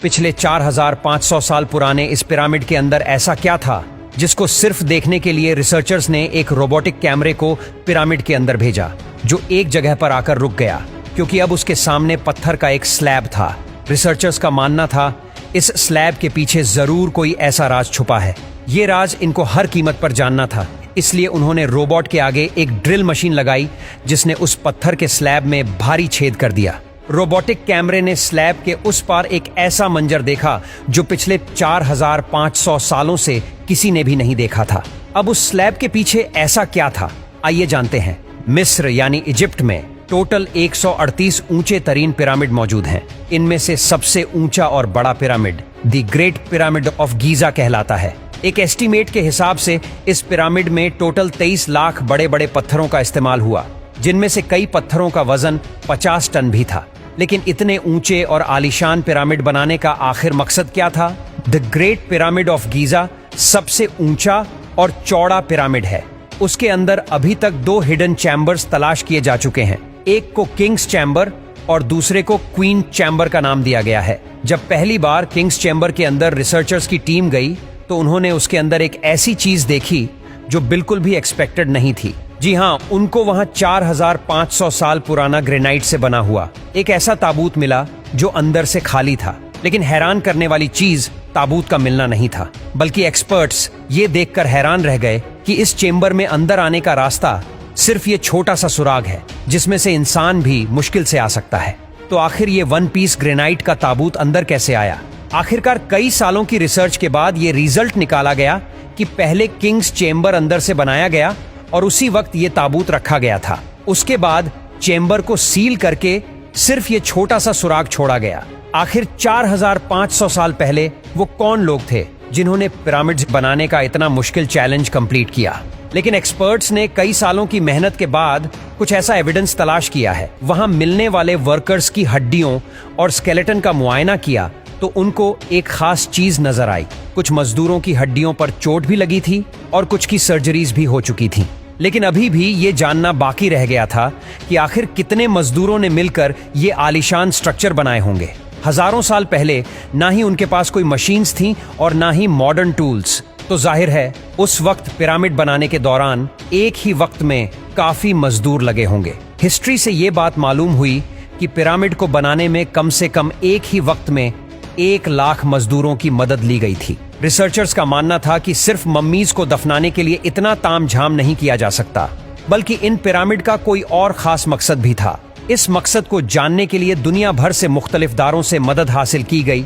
पिछले 4500 साल पुराने इस पिरामिड के अंदर ऐसा क्या था जिसको सिर्फ देखने के लिए रिसर्चर्स ने एक रोबोटिक कैमरे को पिरामिड के अंदर भेजा, जो एक जगह पर आकर रुक गया क्योंकि अब उसके सामने पत्थर का एक स्लैब था। रिसर्चर्स का मानना था इस स्लैब के पीछे जरूर कोई ऐसा राज छुपा है। ये राज इनको हर कीमत पर जानना था, इसलिए उन्होंने रोबोट के आगे एक ड्रिल मशीन लगाई जिसने उस पत्थर के स्लैब में भारी छेद कर दिया। रोबोटिक कैमरे ने स्लैब के उस पार एक ऐसा मंजर देखा जो पिछले 4500 सालों से किसी ने भी नहीं देखा था। अब उस स्लैब के पीछे ऐसा क्या था, आइए जानते हैं। मिस्र यानी इजिप्ट में टोटल 138 ऊंचे तरीन पिरामिड मौजूद हैं। इनमें से सबसे ऊंचा और बड़ा pyramid the great pyramid of Giza कहलाता है। एक एस्टीमेट के हिसाब से इस पिरामिड में टोटल 23 लाख बड़े बड़े पत्थरों का इस्तेमाल हुआ, जिनमें से कई पत्थरों का वजन 50 टन भी था। लेकिन इतने ऊंचे और आलीशान पिरामिड बनाने का आखिर मकसद क्या था? The great pyramid of Giza सबसे ऊंचा और चौड़ा पिरामिड है। उसके अंदर अभी तक 2 हिडन चैम्बर्स तलाश किए जा चुके हैं। एक को किंग्स चैम्बर और दूसरे को क्वीन चैम्बर का नाम दिया गया है। जब पहली बार किंग्स चैम्बर के अंदर रिसर्चर्स की टीम गई तो उन्होंने उसके अंदर एक ऐसी चीज देखी जो बिल्कुल भी एक्सपेक्टेड नहीं थी। जी हाँ, उनको वहां 4500 साल पुराना ग्रेनाइट से बना हुआ एक ऐसा ताबूत मिला जो अंदर से खाली था। लेकिन हैरान करने वाली चीज ताबूत का मिलना नहीं था, बल्कि एक्सपर्ट्स ये देखकर हैरान रह गए कि इस चेंबर में अंदर आने का रास्ता सिर्फ ये छोटा सा सुराग है जिसमें से इंसान भी मुश्किल से आ सकता है। तो आखिर ये 1 पीस ग्रेनाइट का ताबूत अंदर कैसे आया? आखिरकार कई सालों की रिसर्च के बाद ये रिजल्ट निकाला गया कि पहले किंग्स चेंबर अंदर से बनाया गया और उसी वक्त ये ताबूत रखा गया था। उसके बाद चेंबर को सील करके सिर्फ ये छोटा सा सुराग छोड़ा गया। आखिर 4500 साल पहले वो कौन लोग थे जिन्होंने पिरामिड्स बनाने का इतना मुश्किल चैलेंज कंप्लीट किया? लेकिन एक्सपर्ट्स ने कई सालों की मेहनत के बाद कुछ ऐसा एविडेंस तलाश किया है। वहां मिलने वाले वर्कर्स की हड्डियों और स्केलेटन का मुआयना किया तो उनको एक खास चीज नजर आई। कुछ मजदूरों की हड्डियों पर चोट भी लगी थी और कुछ की सर्जरीज भी हो चुकी थी। लेकिन अभी भी ये जानना बाकी रह गया था कि आखिर कितने मजदूरों ने मिलकर ये आलीशान स्ट्रक्चर बनाए होंगे। हजारों साल पहले ना ही उनके पास कोई मशीन्स थी और ना ही मॉडर्न टूल्स। तो जाहिर है उस वक्त पिरामिड बनाने के दौरान एक ही वक्त में काफी मजदूर लगे होंगे। हिस्ट्री से ये बात मालूम हुई कि पिरामिड को बनाने में कम से कम एक ही वक्त में 1 लाख मजदूरों की मदद ली गई थी। रिसर्चर्स का मानना था कि सिर्फ मम्मीज को दफनाने के लिए इतना तामझाम नहीं किया जा सकता, बल्कि इन पिरामिड का कोई और खास मकसद भी था। इस मकसद को जानने के लिए दुनिया भर से मुख्तलिफ दारों से मदद हासिल की गई।